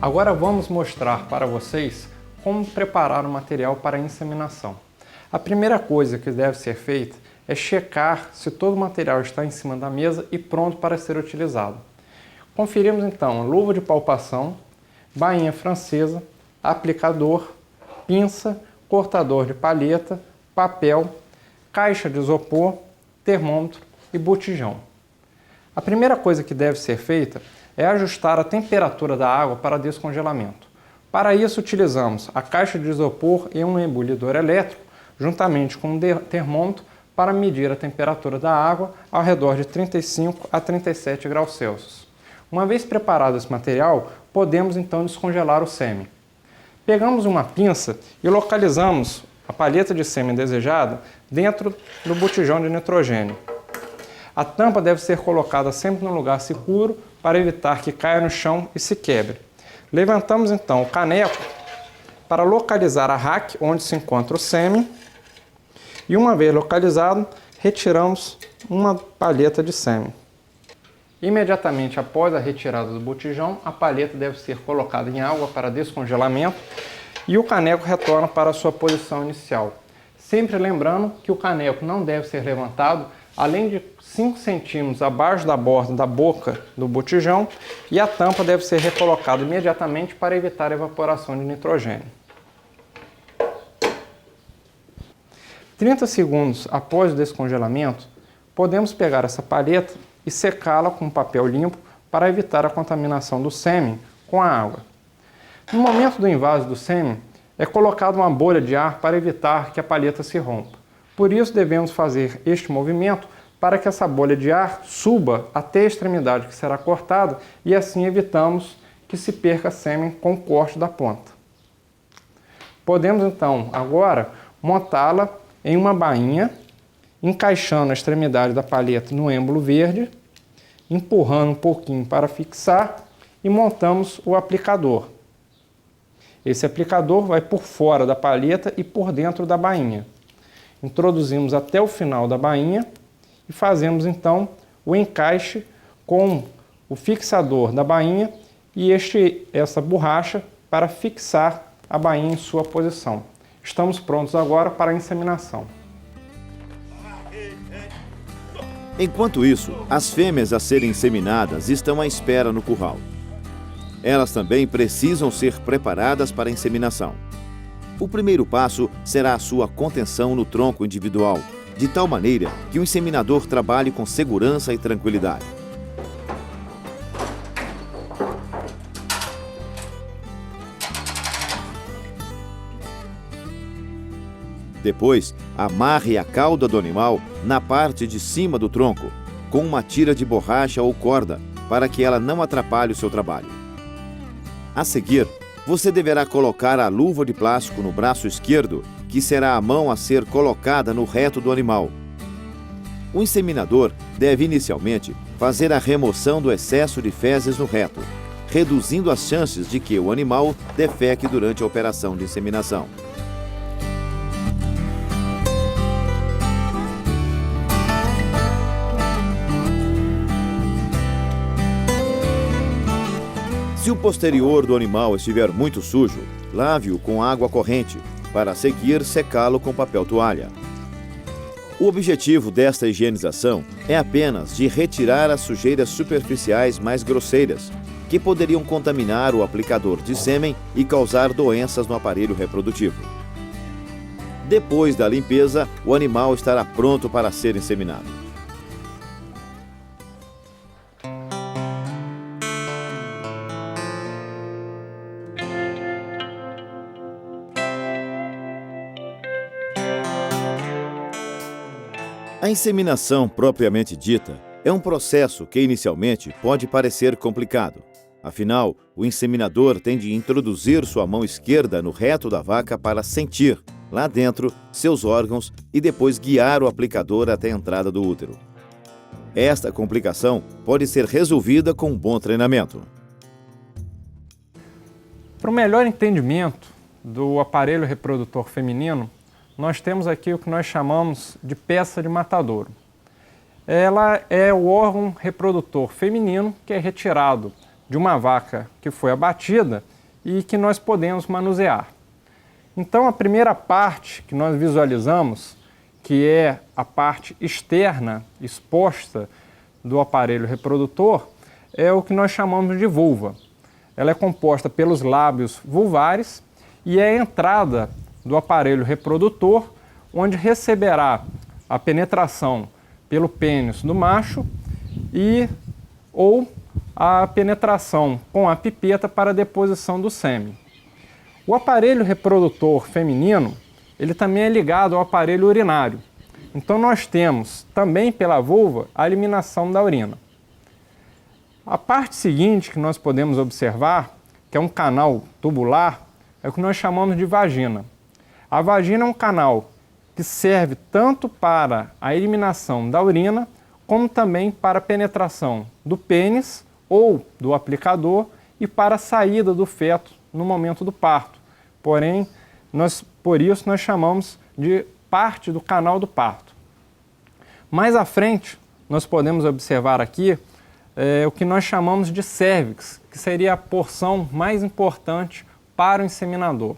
Agora vamos mostrar para vocês como preparar o material para a inseminação. A primeira coisa que deve ser feita é checar se todo o material está em cima da mesa e pronto para ser utilizado. Conferimos então luva de palpação, bainha francesa, aplicador, pinça, cortador de palheta, papel, caixa de isopor, termômetro e botijão. A primeira coisa que deve ser feita é ajustar a temperatura da água para descongelamento. Para isso utilizamos a caixa de isopor e um ebulidor elétrico, juntamente com um termômetro, para medir a temperatura da água ao redor de 35 a 37 graus Celsius. Uma vez preparado esse material, podemos então descongelar o sêmen. Pegamos uma pinça e localizamos a palheta de sêmen desejada dentro do botijão de nitrogênio. A tampa deve ser colocada sempre num lugar seguro para evitar que caia no chão e se quebre. Levantamos então o caneco para localizar a rack onde se encontra o sêmen e, uma vez localizado, retiramos uma palheta de sêmen. Imediatamente após a retirada do botijão, a palheta deve ser colocada em água para descongelamento e o caneco retorna para a sua posição inicial. Sempre lembrando que o caneco não deve ser levantado além de 5 centímetros abaixo da borda da boca do botijão e a tampa deve ser recolocada imediatamente para evitar a evaporação de nitrogênio. 30 segundos após o descongelamento, podemos pegar essa palheta e secá-la com papel limpo para evitar a contaminação do sêmen com a água. No momento do invaso do sêmen, é colocada uma bolha de ar para evitar que a palheta se rompa. Por isso devemos fazer este movimento para que essa bolha de ar suba até a extremidade que será cortada e assim evitamos que se perca sêmen com o corte da ponta. Podemos então agora montá-la em uma bainha, encaixando a extremidade da palheta no êmbolo verde, empurrando um pouquinho para fixar e montamos o aplicador. Esse aplicador vai por fora da palheta e por dentro da bainha. Introduzimos até o final da bainha e fazemos então o encaixe com o fixador da bainha e essa borracha para fixar a bainha em sua posição. Estamos prontos agora para a inseminação. Enquanto isso, as fêmeas a serem inseminadas estão à espera no curral. Elas também precisam ser preparadas para a inseminação. O primeiro passo será a sua contenção no tronco individual, de tal maneira que o inseminador trabalhe com segurança e tranquilidade. Depois, amarre a cauda do animal na parte de cima do tronco, com uma tira de borracha ou corda, para que ela não atrapalhe o seu trabalho. A seguir, você deverá colocar a luva de plástico no braço esquerdo, que será a mão a ser colocada no reto do animal. O inseminador deve inicialmente fazer a remoção do excesso de fezes no reto, reduzindo as chances de que o animal defeque durante a operação de inseminação. Se o posterior do animal estiver muito sujo, lave-o com água corrente, para a seguir secá-lo com papel toalha. O objetivo desta higienização é apenas de retirar as sujeiras superficiais mais grosseiras, que poderiam contaminar o aplicador de sêmen e causar doenças no aparelho reprodutivo. Depois da limpeza, o animal estará pronto para ser inseminado. A inseminação propriamente dita é um processo que inicialmente pode parecer complicado. Afinal, o inseminador tem de introduzir sua mão esquerda no reto da vaca para sentir, lá dentro, seus órgãos e depois guiar o aplicador até a entrada do útero. Esta complicação pode ser resolvida com um bom treinamento. Para o melhor entendimento do aparelho reprodutor feminino, nós temos aqui o que nós chamamos de peça de matadouro. Ela é o órgão reprodutor feminino que é retirado de uma vaca que foi abatida e que nós podemos manusear. Então, a primeira parte que nós visualizamos, que é a parte externa exposta do aparelho reprodutor, é o que nós chamamos de vulva. Ela é composta pelos lábios vulvares e é a entrada do aparelho reprodutor, onde receberá a penetração pelo pênis do macho ou a penetração com a pipeta para a deposição do sêmen. O aparelho reprodutor feminino, ele também é ligado ao aparelho urinário. Então nós temos também pela vulva a eliminação da urina. A parte seguinte que nós podemos observar, que é um canal tubular, é o que nós chamamos de vagina. A vagina é um canal que serve tanto para a eliminação da urina, como também para a penetração do pênis ou do aplicador e para a saída do feto no momento do parto. Porém, por isso nós chamamos de parte do canal do parto. Mais à frente, nós podemos observar aqui o que nós chamamos de cérvix, que seria a porção mais importante para o inseminador,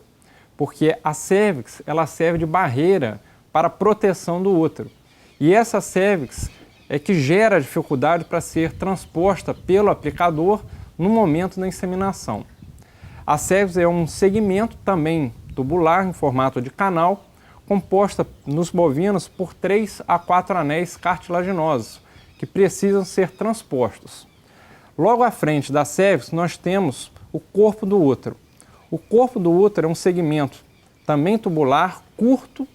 porque a cérvix ela serve de barreira para a proteção do útero. E essa cérvix é que gera dificuldade para ser transposta pelo aplicador no momento da inseminação. A cérvix é um segmento também tubular em formato de canal, composta nos bovinos por 3 a 4 anéis cartilaginosos, que precisam ser transpostos. Logo à frente da cérvix nós temos o corpo do útero. O corpo do útero é um segmento também tubular, curto,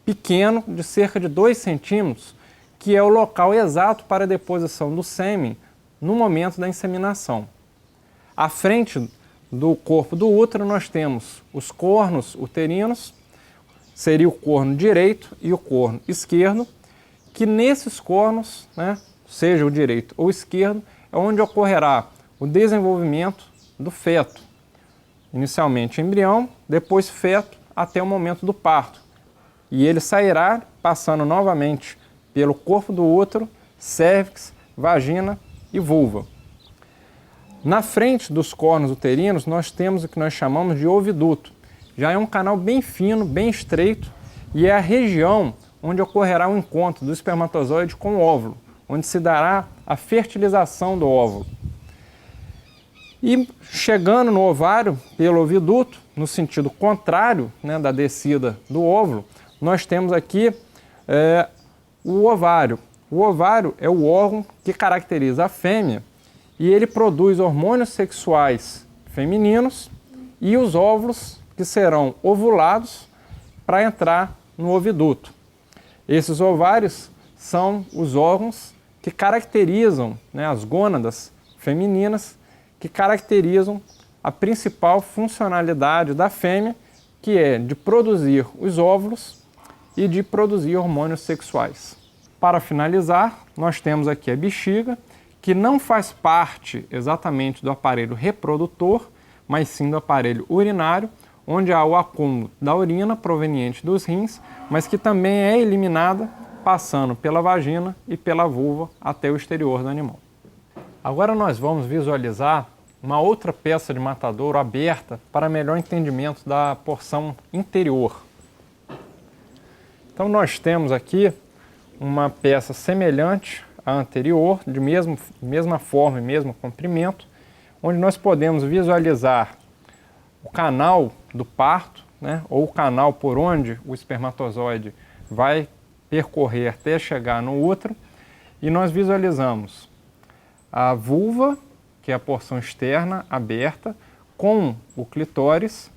pequeno, de cerca de 2 centímetros, que é o local exato para a deposição do sêmen no momento da inseminação. À frente do corpo do útero nós temos os cornos uterinos, seria o corno direito e o corno esquerdo, que nesses cornos, seja o direito ou o esquerdo, é onde ocorrerá o desenvolvimento do feto. Inicialmente embrião, depois feto, até o momento do parto. E ele sairá passando novamente pelo corpo do útero, cérvix, vagina e vulva. Na frente dos cornos uterinos nós temos o que nós chamamos de oviduto. Já é um canal bem fino, bem estreito, e é a região onde ocorrerá o encontro do espermatozoide com o óvulo, onde se dará a fertilização do óvulo. E chegando no ovário, pelo oviduto, no sentido contrário da descida do óvulo, nós temos aqui o ovário. O ovário é o órgão que caracteriza a fêmea e ele produz hormônios sexuais femininos e os óvulos que serão ovulados para entrar no oviduto. Esses ovários são os órgãos que caracterizam, as gônadas femininas, que caracterizam a principal funcionalidade da fêmea, que é de produzir os óvulos e de produzir hormônios sexuais. Para finalizar, nós temos aqui a bexiga, que não faz parte exatamente do aparelho reprodutor, mas sim do aparelho urinário, onde há o acúmulo da urina proveniente dos rins, mas que também é eliminada passando pela vagina e pela vulva até o exterior do animal. Agora nós vamos visualizar uma outra peça de matadouro aberta para melhor entendimento da porção interior. Então nós temos aqui uma peça semelhante à anterior, de mesma forma e mesmo comprimento, onde nós podemos visualizar o canal do parto, ou o canal por onde o espermatozoide vai percorrer até chegar no útero, e nós visualizamos a vulva, que é a porção externa aberta, com o clitóris,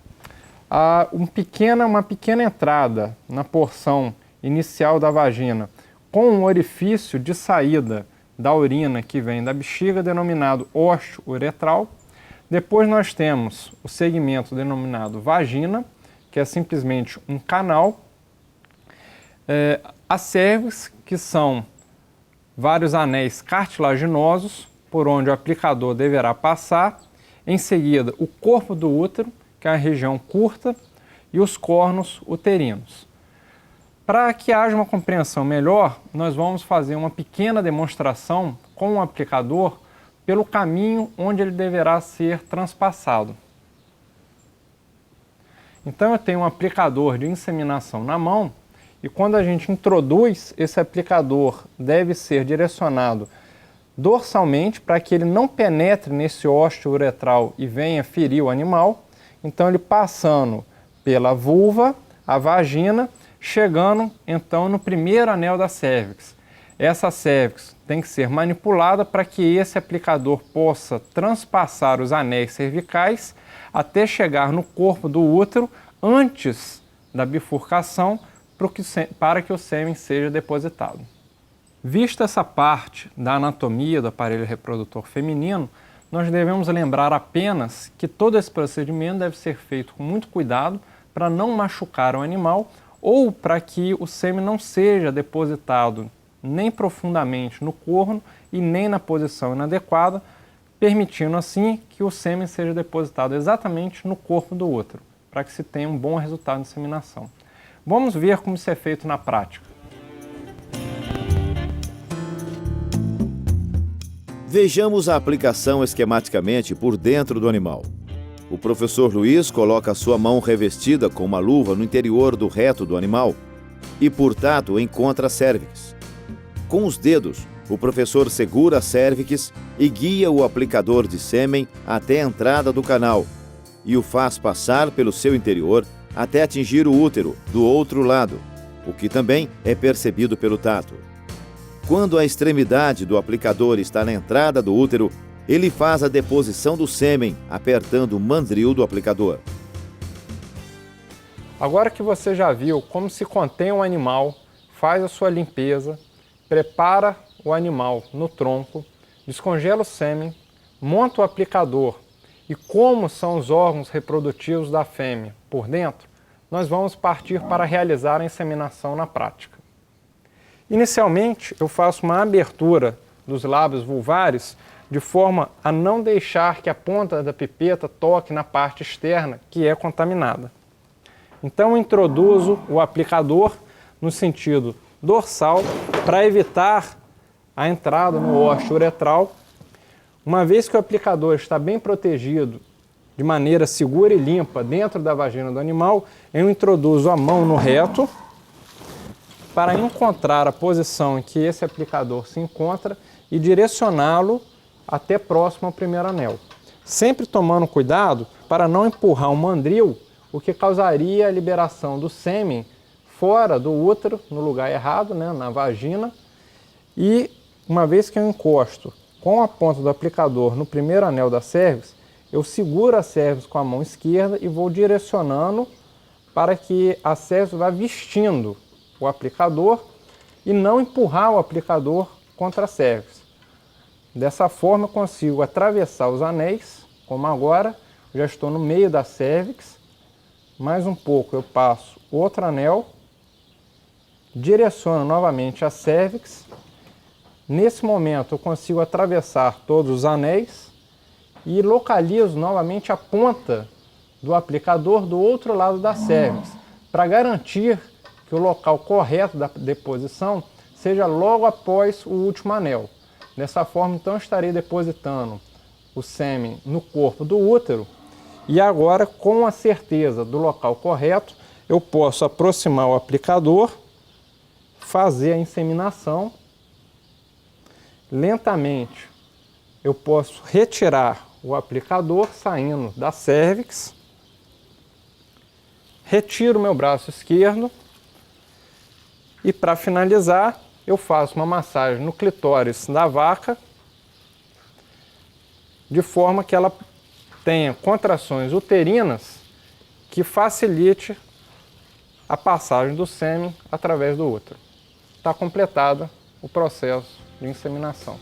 uma pequena entrada na porção inicial da vagina, com um orifício de saída da urina que vem da bexiga, denominado ósteo uretral. Depois nós temos o segmento denominado vagina, que é simplesmente um canal. As cérvix, que são vários anéis cartilaginosos, por onde o aplicador deverá passar. Em seguida, o corpo do útero, que é a região curta, e os cornos uterinos. Para que haja uma compreensão melhor, nós vamos fazer uma pequena demonstração com o aplicador pelo caminho onde ele deverá ser transpassado. Então eu tenho um aplicador de inseminação na mão e quando a gente introduz, esse aplicador deve ser direcionado dorsalmente para que ele não penetre nesse ósteo uretral e venha ferir o animal. Então ele passando pela vulva, a vagina, chegando então no primeiro anel da cérvix. Essa cérvix tem que ser manipulada para que esse aplicador possa transpassar os anéis cervicais até chegar no corpo do útero antes da bifurcação para que o sêmen seja depositado. Vista essa parte da anatomia do aparelho reprodutor feminino, nós devemos lembrar apenas que todo esse procedimento deve ser feito com muito cuidado para não machucar o animal ou para que o sêmen não seja depositado nem profundamente no corno e nem na posição inadequada, permitindo assim que o sêmen seja depositado exatamente no corpo do útero, para que se tenha um bom resultado de inseminação. Vamos ver como isso é feito na prática. Vejamos a aplicação esquematicamente por dentro do animal. O professor Luiz coloca a sua mão revestida com uma luva no interior do reto do animal e, por tato, encontra a cérvix. Com os dedos, o professor segura a cérvix e guia o aplicador de sêmen até a entrada do canal e o faz passar pelo seu interior até atingir o útero do outro lado, o que também é percebido pelo tato. Quando a extremidade do aplicador está na entrada do útero, ele faz a deposição do sêmen apertando o mandril do aplicador. Agora que você já viu como se contém um animal, faz a sua limpeza, prepara o animal no tronco, descongela o sêmen, monta o aplicador e como são os órgãos reprodutivos da fêmea por dentro, nós vamos partir para realizar a inseminação na prática. Inicialmente, eu faço uma abertura dos lábios vulvares de forma a não deixar que a ponta da pipeta toque na parte externa, que é contaminada. Então, eu introduzo o aplicador no sentido dorsal para evitar a entrada no ósteo uretral. Uma vez que o aplicador está bem protegido, de maneira segura e limpa dentro da vagina do animal, eu introduzo a mão no reto para encontrar a posição em que esse aplicador se encontra e direcioná-lo até próximo ao primeiro anel. Sempre tomando cuidado para não empurrar o mandril, o que causaria a liberação do sêmen fora do útero, no lugar errado, na vagina. E uma vez que eu encosto com a ponta do aplicador no primeiro anel da cérvix, eu seguro a cérvix com a mão esquerda e vou direcionando para que a cérvix vá vestindo o aplicador e não empurrar o aplicador contra a cérvix. Dessa forma eu consigo atravessar os anéis, como agora, já estou no meio da cérvix, mais um pouco eu passo outro anel, direciono novamente a cérvix. Nesse momento eu consigo atravessar todos os anéis e localizo novamente a ponta do aplicador do outro lado da cérvix, para garantir que o local correto da deposição seja logo após o último anel. Dessa forma, então, eu estarei depositando o sêmen no corpo do útero e agora, com a certeza do local correto, eu posso aproximar o aplicador, fazer a inseminação. Lentamente, eu posso retirar o aplicador saindo da cérvix, retiro o meu braço esquerdo e, para finalizar, eu faço uma massagem no clitóris da vaca, de forma que ela tenha contrações uterinas que facilite a passagem do sêmen através do útero. Está completado o processo de inseminação.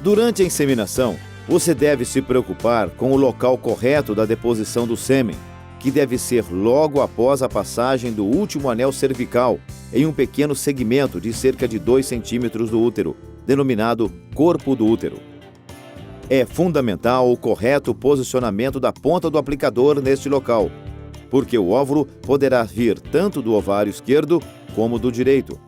Durante a inseminação, você deve se preocupar com o local correto da deposição do sêmen, que deve ser logo após a passagem do último anel cervical, em um pequeno segmento de cerca de 2 centímetros do útero, denominado corpo do útero. É fundamental o correto posicionamento da ponta do aplicador neste local, porque o óvulo poderá vir tanto do ovário esquerdo como do direito.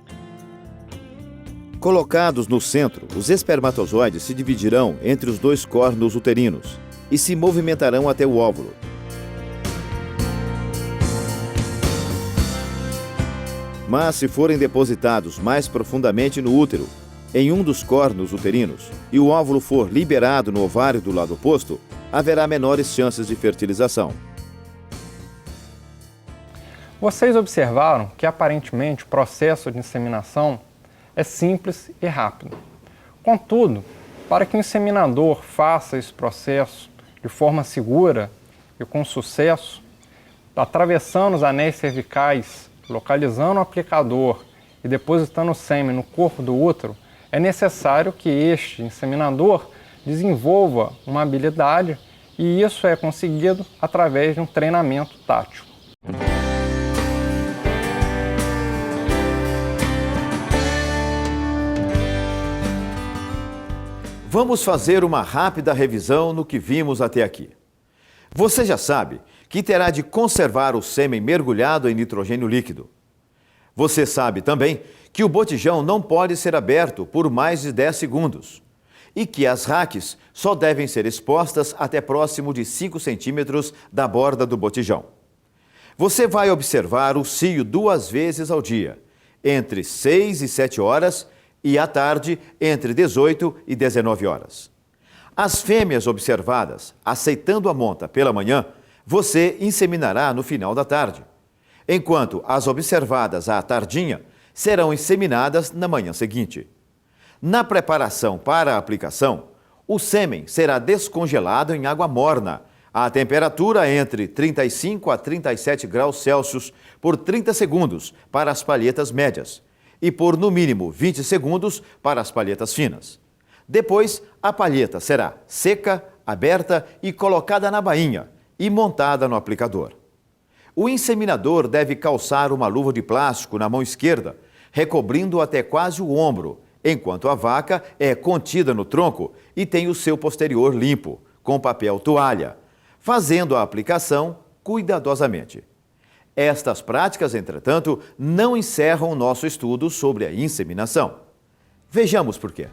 Colocados no centro, os espermatozoides se dividirão entre os 2 cornos uterinos e se movimentarão até o óvulo. Mas se forem depositados mais profundamente no útero, em um dos cornos uterinos, e o óvulo for liberado no ovário do lado oposto, haverá menores chances de fertilização. Vocês observaram que aparentemente o processo de inseminação é simples e rápido. Contudo, para que o inseminador faça esse processo de forma segura e com sucesso, atravessando os anéis cervicais, localizando o aplicador e depositando o sêmen no corpo do útero, é necessário que este inseminador desenvolva uma habilidade e isso é conseguido através de um treinamento tátil. Vamos fazer uma rápida revisão no que vimos até aqui. Você já sabe que terá de conservar o sêmen mergulhado em nitrogênio líquido. Você sabe também que o botijão não pode ser aberto por mais de 10 segundos e que as raques só devem ser expostas até próximo de 5 centímetros da borda do botijão. Você vai observar o cio 2 vezes ao dia, entre 6 e 7 horas e à tarde entre 18 e 19 horas. As fêmeas observadas aceitando a monta pela manhã, você inseminará no final da tarde, enquanto as observadas à tardinha serão inseminadas na manhã seguinte. Na preparação para a aplicação, o sêmen será descongelado em água morna, a temperatura entre 35 a 37 graus Celsius por 30 segundos para as palhetas médias e por no mínimo 20 segundos para as palhetas finas. Depois, a palheta será seca, aberta e colocada na bainha e montada no aplicador. O inseminador deve calçar uma luva de plástico na mão esquerda, recobrindo até quase o ombro, enquanto a vaca é contida no tronco e tem o seu posterior limpo, com papel toalha, fazendo a aplicação cuidadosamente. Estas práticas, entretanto, não encerram o nosso estudo sobre a inseminação. Vejamos por quê.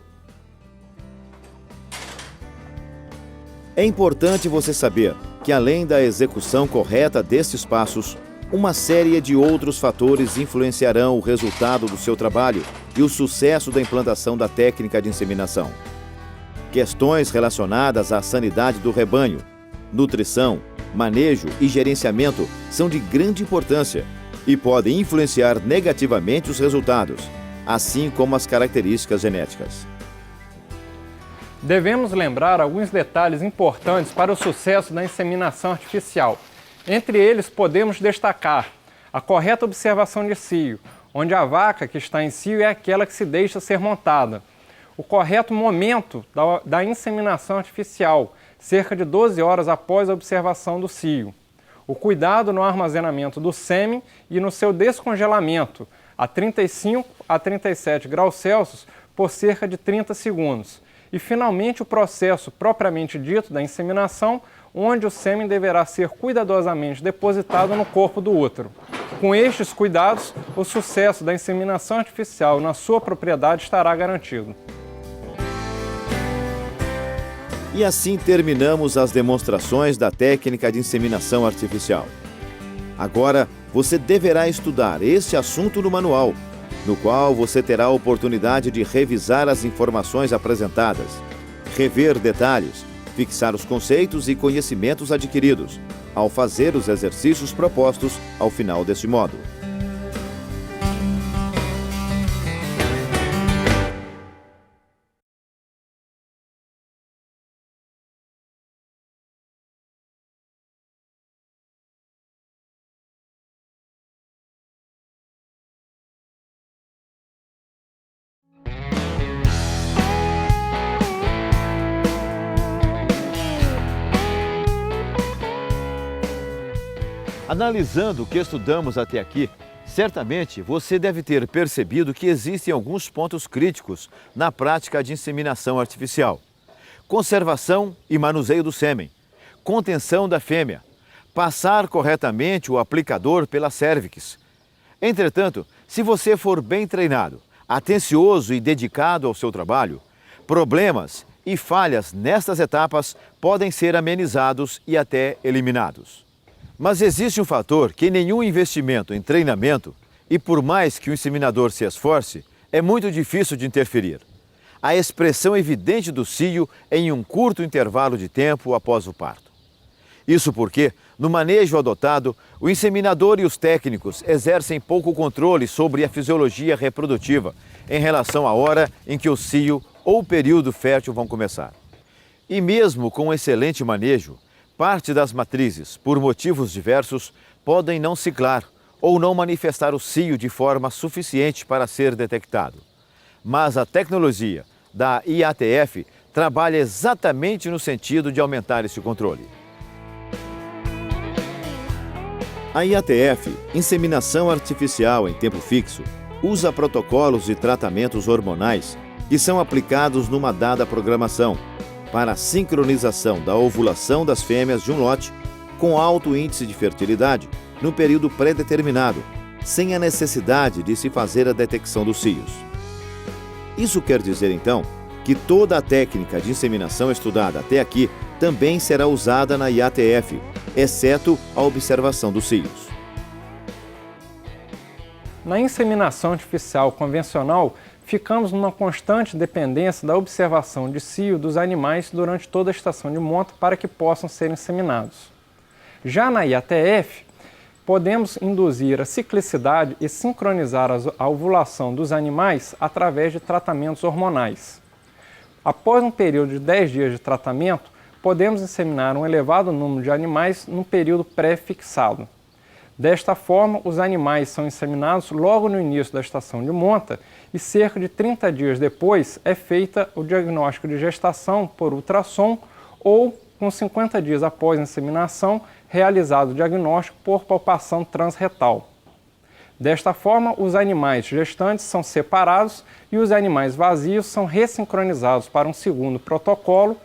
É importante você saber que, além da execução correta destes passos, uma série de outros fatores influenciarão o resultado do seu trabalho e o sucesso da implantação da técnica de inseminação. Questões relacionadas à sanidade do rebanho, nutrição, manejo e gerenciamento são de grande importância e podem influenciar negativamente os resultados, assim como as características genéticas. Devemos lembrar alguns detalhes importantes para o sucesso da inseminação artificial. Entre eles, podemos destacar a correta observação de cio, onde a vaca que está em cio é aquela que se deixa ser montada. O correto momento da inseminação artificial, cerca de 12 horas após a observação do cio. O cuidado no armazenamento do sêmen e no seu descongelamento a 35 a 37 graus Celsius por cerca de 30 segundos. E, finalmente, o processo propriamente dito da inseminação, onde o sêmen deverá ser cuidadosamente depositado no corpo do útero. Com estes cuidados, o sucesso da inseminação artificial na sua propriedade estará garantido. E assim terminamos as demonstrações da técnica de inseminação artificial. Agora, você deverá estudar este assunto no manual, no qual você terá a oportunidade de revisar as informações apresentadas, rever detalhes, fixar os conceitos e conhecimentos adquiridos, ao fazer os exercícios propostos ao final deste módulo. Analisando o que estudamos até aqui, certamente você deve ter percebido que existem alguns pontos críticos na prática de inseminação artificial. Conservação e manuseio do sêmen, contenção da fêmea, passar corretamente o aplicador pela cérvix. Entretanto, se você for bem treinado, atencioso e dedicado ao seu trabalho, problemas e falhas nestas etapas podem ser amenizados e até eliminados. Mas existe um fator que nenhum investimento em treinamento e por mais que o inseminador se esforce, é muito difícil de interferir. A expressão evidente do cio em um curto intervalo de tempo após o parto. Isso porque, no manejo adotado, o inseminador e os técnicos exercem pouco controle sobre a fisiologia reprodutiva em relação à hora em que o cio ou o período fértil vão começar. E mesmo com excelente manejo, parte das matrizes, por motivos diversos, podem não ciclar ou não manifestar o cio de forma suficiente para ser detectado. Mas a tecnologia da IATF trabalha exatamente no sentido de aumentar esse controle. A IATF, Inseminação Artificial em Tempo Fixo, usa protocolos e tratamentos hormonais que são aplicados numa dada programação para a sincronização da ovulação das fêmeas de um lote com alto índice de fertilidade no período pré-determinado, sem a necessidade de se fazer a detecção dos cios. Isso quer dizer, então, que toda a técnica de inseminação estudada até aqui também será usada na IATF, exceto a observação dos cios. Na inseminação artificial convencional, ficamos numa constante dependência da observação de cio dos animais durante toda a estação de monta para que possam ser inseminados. Já na IATF, podemos induzir a ciclicidade e sincronizar a ovulação dos animais através de tratamentos hormonais. Após um período de 10 dias de tratamento, podemos inseminar um elevado número de animais num período pré-fixado. Desta forma, os animais são inseminados logo no início da estação de monta e cerca de 30 dias depois é feita o diagnóstico de gestação por ultrassom ou, com 50 dias após a inseminação, realizado o diagnóstico por palpação transretal. Desta forma, os animais gestantes são separados e os animais vazios são ressincronizados para um segundo protocolo,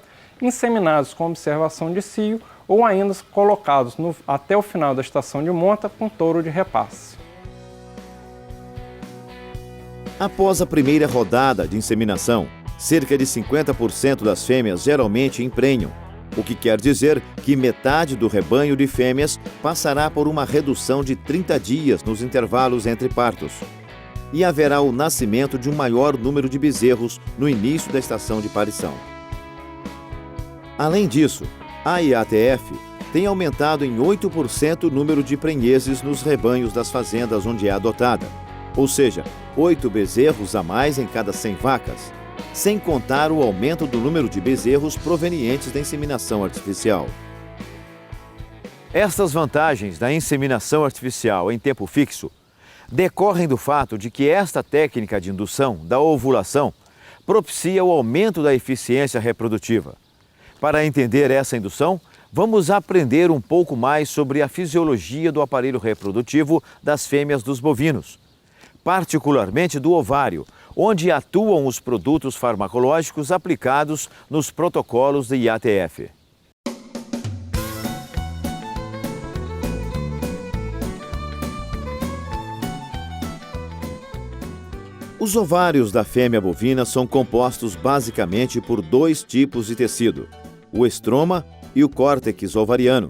inseminados com observação de cio ou ainda colocados até o final da estação de monta com touro de repasse. Após a primeira rodada de inseminação, cerca de 50% das fêmeas geralmente emprenham, o que quer dizer que metade do rebanho de fêmeas passará por uma redução de 30 dias nos intervalos entre partos. E haverá o nascimento de um maior número de bezerros no início da estação de parição. Além disso, a IATF tem aumentado em 8% o número de prenheses nos rebanhos das fazendas onde é adotada, ou seja, 8 bezerros a mais em cada 100 vacas, sem contar o aumento do número de bezerros provenientes da inseminação artificial. Estas vantagens da inseminação artificial em tempo fixo decorrem do fato de que esta técnica de indução da ovulação propicia o aumento da eficiência reprodutiva. Para entender essa indução, vamos aprender um pouco mais sobre a fisiologia do aparelho reprodutivo das fêmeas dos bovinos, particularmente do ovário, onde atuam os produtos farmacológicos aplicados nos protocolos da IATF. Os ovários da fêmea bovina são compostos basicamente por 2 tipos de tecido, o estroma e o córtex ovariano,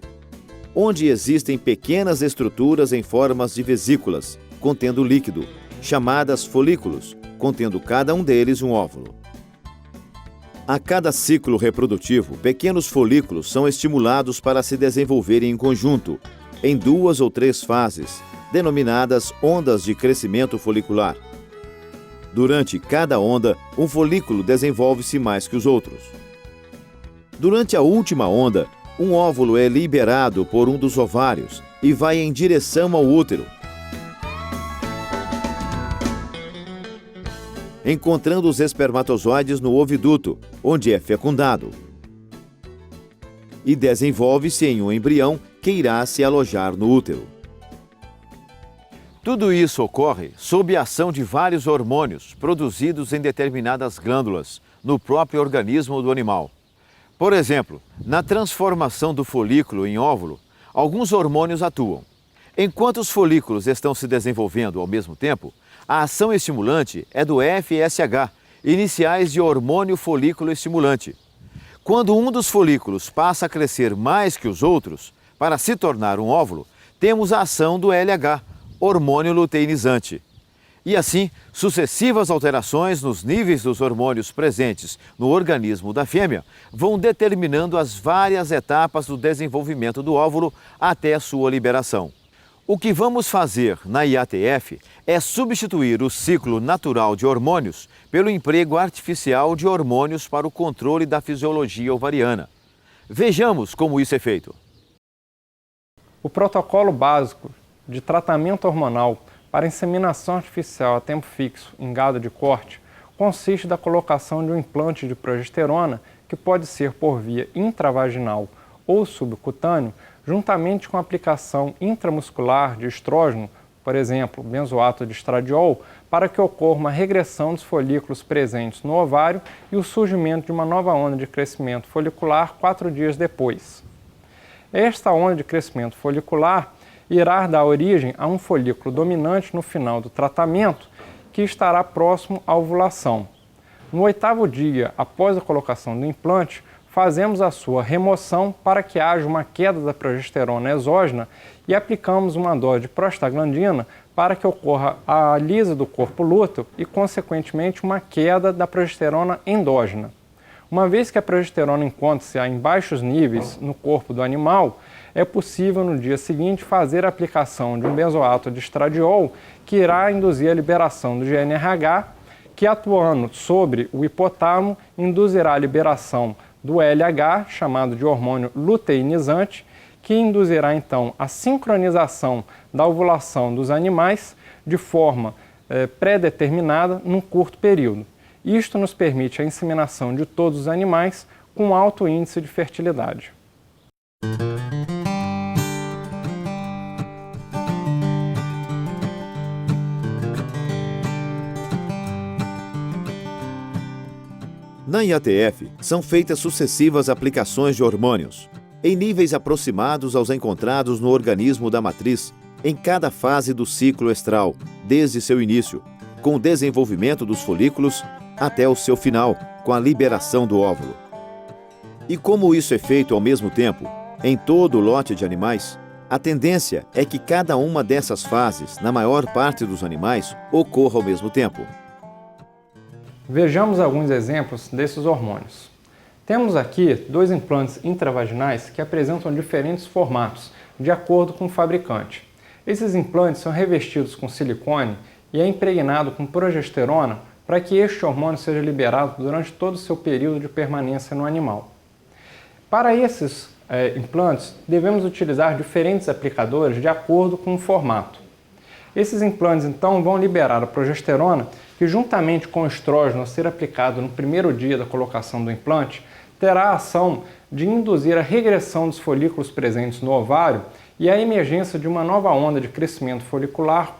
onde existem pequenas estruturas em formas de vesículas, contendo líquido, chamadas folículos, contendo cada um deles um óvulo. A cada ciclo reprodutivo, pequenos folículos são estimulados para se desenvolverem em conjunto, em 2 ou 3 fases, denominadas ondas de crescimento folicular. Durante cada onda, um folículo desenvolve-se mais que os outros. Durante a última onda, um óvulo é liberado por um dos ovários e vai em direção ao útero, encontrando os espermatozoides no oviduto, onde é fecundado, e desenvolve-se em um embrião que irá se alojar no útero. Tudo isso ocorre sob a ação de vários hormônios produzidos em determinadas glândulas no próprio organismo do animal. Por exemplo, na transformação do folículo em óvulo, alguns hormônios atuam. Enquanto os folículos estão se desenvolvendo ao mesmo tempo, a ação estimulante é do FSH, iniciais de hormônio folículo estimulante. Quando um dos folículos passa a crescer mais que os outros, para se tornar um óvulo, temos a ação do LH, hormônio luteinizante. E assim, sucessivas alterações nos níveis dos hormônios presentes no organismo da fêmea vão determinando as várias etapas do desenvolvimento do óvulo até a sua liberação. O que vamos fazer na IATF é substituir o ciclo natural de hormônios pelo emprego artificial de hormônios para o controle da fisiologia ovariana. Vejamos como isso é feito. O protocolo básico de tratamento hormonal para inseminação artificial a tempo fixo em gado de corte consiste da colocação de um implante de progesterona que pode ser por via intravaginal ou subcutâneo, juntamente com a aplicação intramuscular de estrógeno, por exemplo, benzoato de estradiol, para que ocorra uma regressão dos folículos presentes no ovário e o surgimento de uma nova onda de crescimento folicular 4 dias depois. Esta onda de crescimento folicular irá dar origem a um folículo dominante no final do tratamento, que estará próximo à ovulação. No 8º dia após a colocação do implante, fazemos a sua remoção para que haja uma queda da progesterona exógena e aplicamos uma dose de prostaglandina para que ocorra a lisa do corpo lúteo e, consequentemente, uma queda da progesterona endógena. Uma vez que a progesterona encontra-se em baixos níveis no corpo do animal, é possível no dia seguinte fazer a aplicação de um benzoato de estradiol que irá induzir a liberação do GnRH, que atuando sobre o hipotálamo induzirá a liberação do LH, chamado de hormônio luteinizante, que induzirá então a sincronização da ovulação dos animais de forma pré-determinada num curto período. Isto nos permite a inseminação de todos os animais com alto índice de fertilidade. Na IATF, são feitas sucessivas aplicações de hormônios, em níveis aproximados aos encontrados no organismo da matriz, em cada fase do ciclo estral, desde seu início, com o desenvolvimento dos folículos, até o seu final, com a liberação do óvulo. E como isso é feito ao mesmo tempo, em todo o lote de animais, a tendência é que cada uma dessas fases, na maior parte dos animais, ocorra ao mesmo tempo. Vejamos alguns exemplos desses hormônios. Temos aqui 2 implantes intravaginais que apresentam diferentes formatos, de acordo com o fabricante. Esses implantes são revestidos com silicone e é impregnado com progesterona para que este hormônio seja liberado durante todo o seu período de permanência no animal. Para esses implantes, devemos utilizar diferentes aplicadores de acordo com o formato. Esses implantes, então, vão liberar a progesterona, que juntamente com o estrógeno a ser aplicado no primeiro dia da colocação do implante, terá a ação de induzir a regressão dos folículos presentes no ovário e a emergência de uma nova onda de crescimento folicular